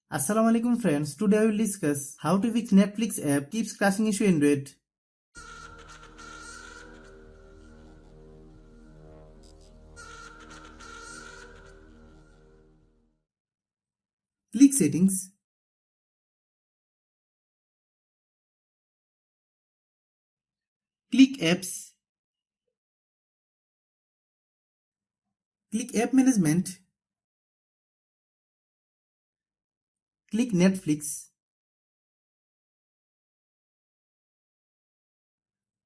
Assalamualaikum friends, today I will discuss how to fix Netflix app keeps crashing issue in Android. Click settings, click apps, click app management, click Netflix,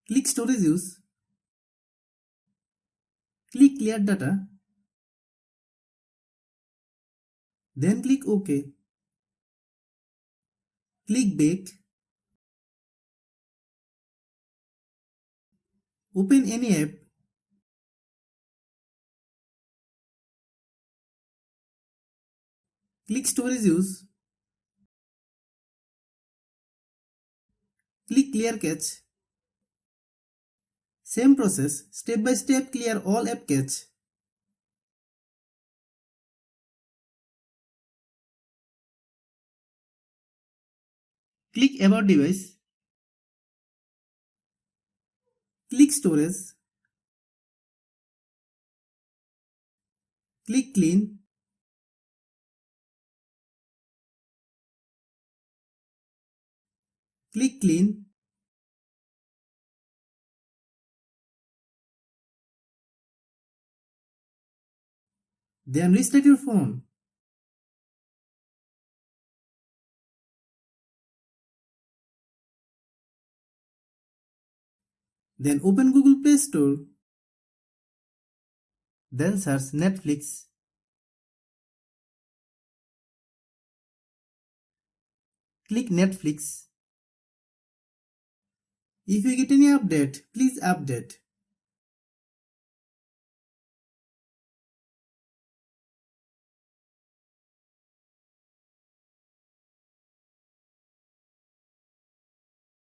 click storage use, click clear data, then click OK. Click back, open any app, click storage use, click clear cache. Same process, step by step clear all app cache. Click about device, click storage, click clean, click clean, then restart your phone. Then open Google Play Store. Then search Netflix. Click Netflix. If you get any update, please update.